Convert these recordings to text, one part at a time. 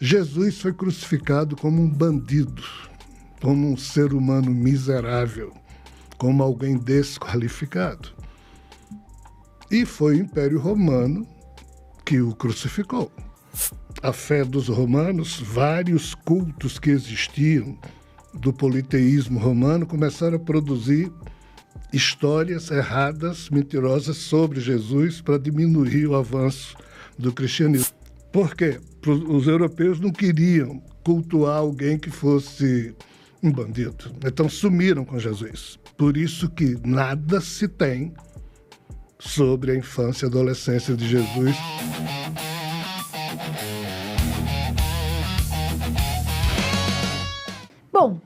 Jesus foi crucificado como um bandido, como um ser humano miserável, como alguém desqualificado. E foi o Império Romano que o crucificou. A fé dos romanos, vários cultos que existiam do politeísmo romano começaram a produzir histórias erradas, mentirosas sobre Jesus para diminuir o avanço do cristianismo. Por quê? Os europeus não queriam cultuar alguém que fosse um bandido. Então sumiram com Jesus. Por isso que nada se tem sobre a infância e adolescência de Jesus. Bom,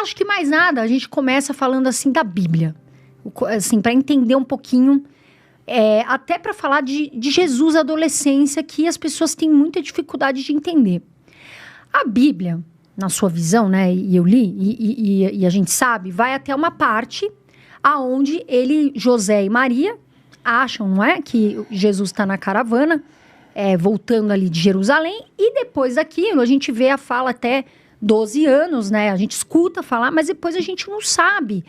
acho que mais nada, a gente começa falando assim da Bíblia. Assim, para entender um pouquinho, até para falar de Jesus adolescência, que as pessoas têm muita dificuldade de entender. A Bíblia, na sua visão, né, e eu li, e a gente sabe, vai até uma parte aonde José e Maria acham, não é, que Jesus está na caravana, voltando ali de Jerusalém, e depois daquilo a gente vê a fala até 12 anos, né, a gente escuta falar, mas depois a gente não sabe.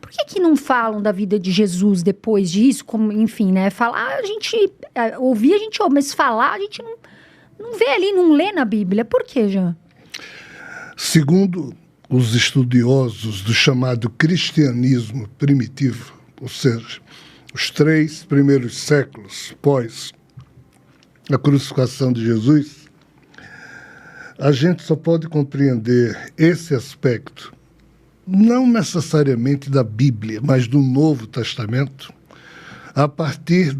Por que não falam da vida de Jesus depois disso? Como, enfim, né, falar, a gente ouvir, a gente ouve, mas falar, a gente não vê ali, não lê na Bíblia. Por quê, Jean? Segundo os estudiosos do chamado cristianismo primitivo, ou seja, os 3 primeiros séculos pós a crucificação de Jesus, a gente só pode compreender esse aspecto, não necessariamente da Bíblia, mas do Novo Testamento, a partir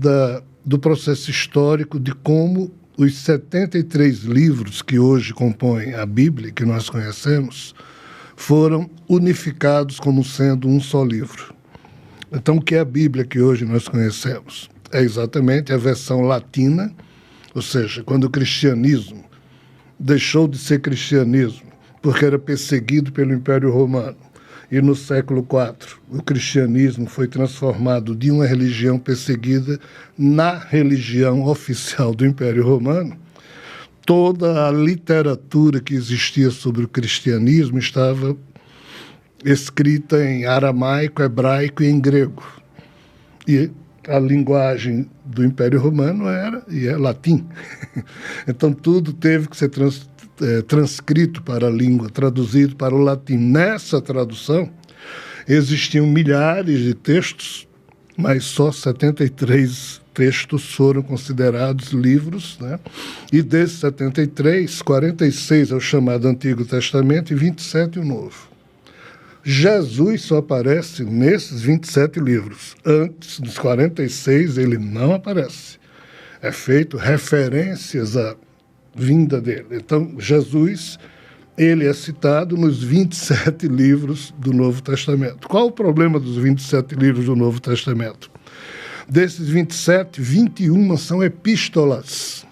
do processo histórico de como os 73 livros que hoje compõem a Bíblia, que nós conhecemos, foram unificados como sendo um só livro. Então, o que é a Bíblia que hoje nós conhecemos? É exatamente a versão latina, ou seja, quando o cristianismo deixou de ser cristianismo porque era perseguido pelo Império Romano, e no século IV o cristianismo foi transformado de uma religião perseguida na religião oficial do Império Romano, toda a literatura que existia sobre o cristianismo estava escrita em aramaico, hebraico e em grego. E a linguagem do Império Romano é latim. Então tudo teve que ser transcrito para a língua, traduzido para o latim. Nessa tradução existiam milhares de textos, mas só 73 textos foram considerados livros, né? E desses 73, 46 é o chamado Antigo Testamento e 27 o Novo. Jesus só aparece nesses 27 livros. Antes dos 46 ele não aparece. É feito referências à vinda dele. Então, Jesus, ele é citado nos 27 livros do Novo Testamento. Qual o problema dos 27 livros do Novo Testamento? Desses 27, 21 são epístolas,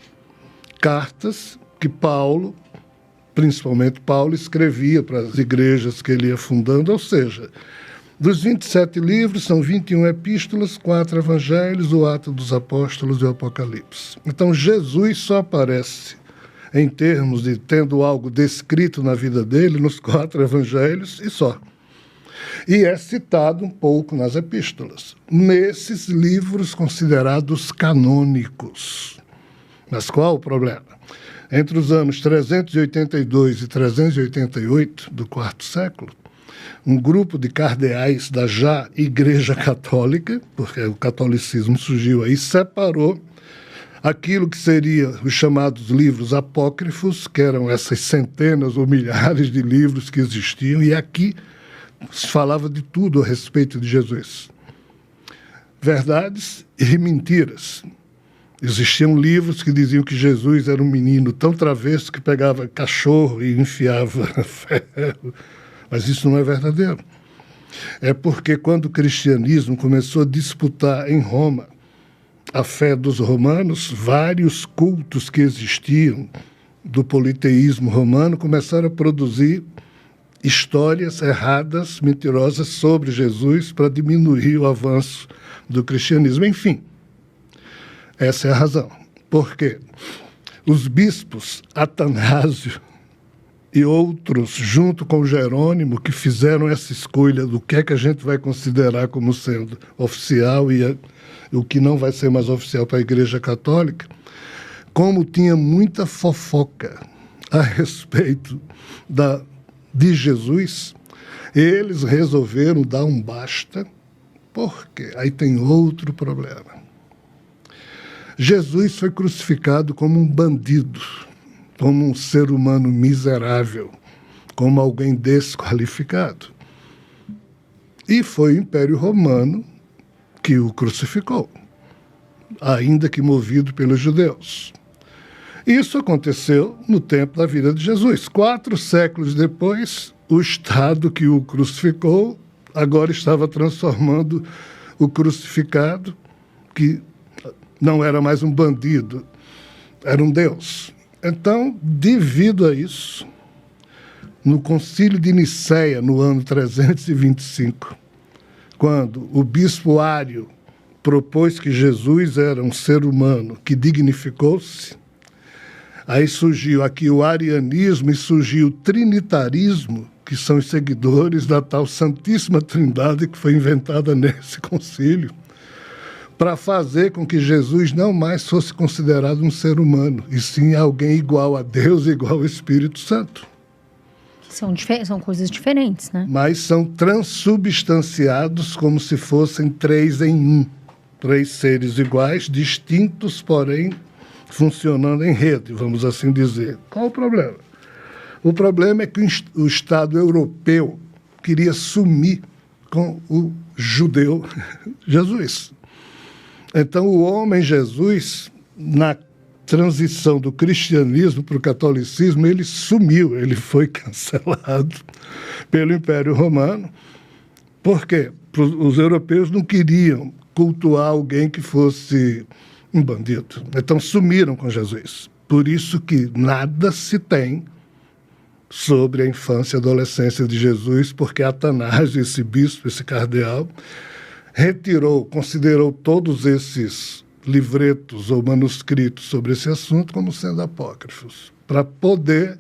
cartas que Paulo, principalmente Paulo, escrevia para as igrejas que ele ia fundando, ou seja, dos 27 livros, são 21 epístolas, 4 evangelhos, o Atos dos Apóstolos e o Apocalipse. Então, Jesus só aparece, em termos de tendo algo descrito na vida dele, nos 4 evangelhos e só. E é citado um pouco nas epístolas, nesses livros considerados canônicos. Mas qual o problema? Entre os anos 382 e 388 do IV século, um grupo de cardeais da já Igreja Católica, porque o catolicismo surgiu aí, separou aquilo que seria os chamados livros apócrifos, que eram essas centenas ou milhares de livros que existiam, e aqui se falava de tudo a respeito de Jesus. Verdades e mentiras. Existiam livros que diziam que Jesus era um menino tão travesso que pegava cachorro e enfiava ferro. Mas isso não é verdadeiro. É porque quando o cristianismo começou a disputar em Roma a fé dos romanos, vários cultos que existiam do politeísmo romano começaram a produzir histórias erradas, mentirosas sobre Jesus para diminuir o avanço do cristianismo. Enfim, essa é a razão. Por quê? Os bispos Atanásio e outros, junto com Jerônimo, que fizeram essa escolha do que é que a gente vai considerar como sendo oficial e o que não vai ser mais oficial para a Igreja Católica, como tinha muita fofoca a respeito de Jesus, eles resolveram dar um basta, porque aí tem outro problema. Jesus foi crucificado como um bandido, como um ser humano miserável, como alguém desqualificado. E foi o Império Romano que o crucificou, ainda que movido pelos judeus. Isso aconteceu no tempo da vida de Jesus. 4 séculos depois, o Estado que o crucificou agora estava transformando o crucificado, que não era mais um bandido, era um Deus. Então, devido a isso, no Concílio de Nicéia, no ano 325, quando o bispo Ário propôs que Jesus era um ser humano que dignificou-se, aí surgiu aqui o arianismo e surgiu o trinitarismo, que são os seguidores da tal Santíssima Trindade que foi inventada nesse concílio, para fazer com que Jesus não mais fosse considerado um ser humano, e sim alguém igual a Deus, igual ao Espírito Santo. São coisas diferentes, né? Mas são transubstanciados como se fossem 3 em 1. 3 seres iguais, distintos, porém funcionando em rede, vamos assim dizer. Qual o problema? O problema é que o Estado europeu queria sumir com o judeu Jesus. Então, o homem Jesus, na transição do cristianismo para o catolicismo, ele sumiu, ele foi cancelado pelo Império Romano. Por quê? Os europeus não queriam cultuar alguém que fosse um bandido. Então, sumiram com Jesus. Por isso que nada se tem sobre a infância e adolescência de Jesus, porque Atanásio, esse bispo, esse cardeal, considerou todos esses livretos ou manuscritos sobre esse assunto como sendo apócrifos, para poder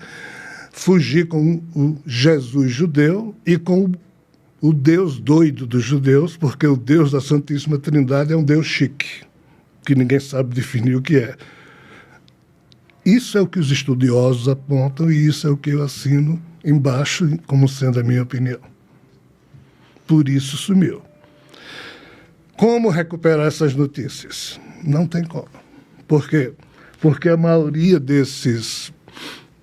fugir com o Jesus judeu e com o Deus doido dos judeus, porque o Deus da Santíssima Trindade é um Deus chique, que ninguém sabe definir o que é. Isso é o que os estudiosos apontam e isso é o que eu assino embaixo como sendo a minha opinião. Por isso sumiu. Como recuperar essas notícias? Não tem como. Por quê? Porque a maioria desses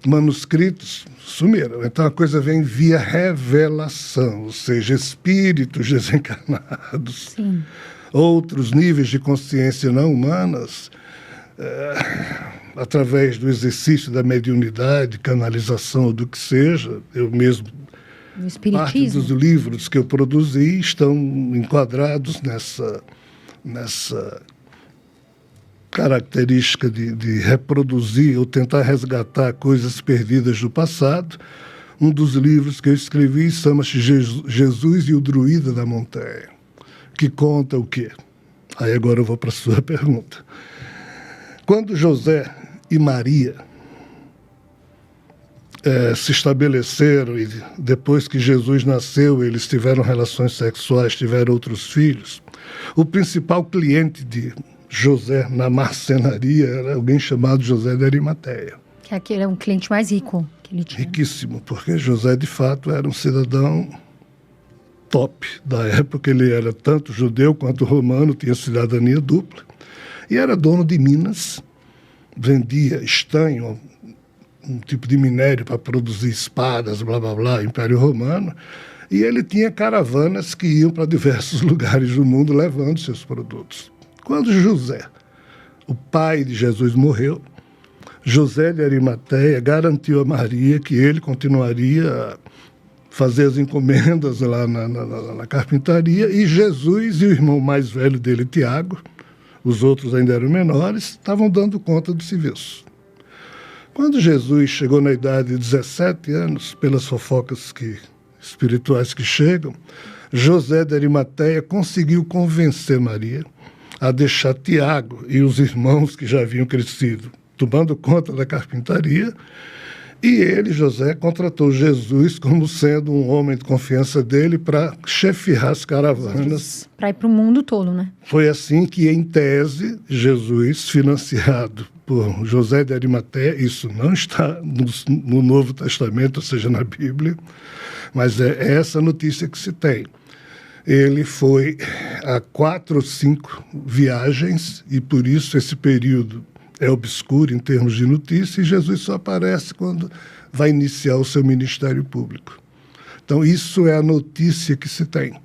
manuscritos sumiram. Então a coisa vem via revelação, ou seja, espíritos desencarnados, Sim. Outros níveis de consciência não humanas, através do exercício da mediunidade, canalização ou do que seja, eu mesmo... Parte dos livros que eu produzi estão enquadrados nessa característica de reproduzir ou tentar resgatar coisas perdidas do passado. Um dos livros que eu escrevi chama-se Jesus e o Druida da Montanha, que conta o quê? Aí agora eu vou para a sua pergunta. Quando José e Maria se estabeleceram e depois que Jesus nasceu, eles tiveram relações sexuais, tiveram outros filhos, o principal cliente de José na marcenaria era alguém chamado José de Arimateia. Que aquele é um cliente mais rico que ele tinha. Riquíssimo, porque José, de fato, era um cidadão top da época. Ele era tanto judeu quanto romano, tinha cidadania dupla, e era dono de minas, vendia estanho, um tipo de minério para produzir espadas, blá, blá, blá, Império Romano, e ele tinha caravanas que iam para diversos lugares do mundo levando seus produtos. Quando José, o pai de Jesus, morreu, José de Arimateia garantiu a Maria que ele continuaria a fazer as encomendas lá na carpintaria, e Jesus e o irmão mais velho dele, Tiago, os outros ainda eram menores, estavam dando conta do serviço. Quando Jesus chegou na idade de 17 anos, pelas fofocas espirituais que chegam, José de Arimateia conseguiu convencer Maria a deixar Tiago e os irmãos que já haviam crescido tomando conta da carpintaria, e ele, José, contratou Jesus como sendo um homem de confiança dele para chefiar as caravanas. Para ir para o mundo todo, né? Foi assim que, em tese, Jesus, financiado por José de Arimateia, isso não está no Novo Testamento, ou seja, na Bíblia, mas é essa notícia que se tem. Ele foi a 4 ou 5 viagens, e por isso esse período é obscuro em termos de notícia, e Jesus só aparece quando vai iniciar o seu ministério público. Então, isso é a notícia que se tem.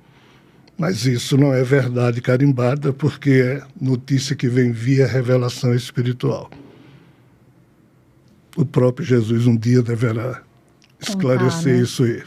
Mas isso não é verdade carimbada, porque é notícia que vem via revelação espiritual. O próprio Jesus um dia deverá esclarecer Contar, né? isso aí.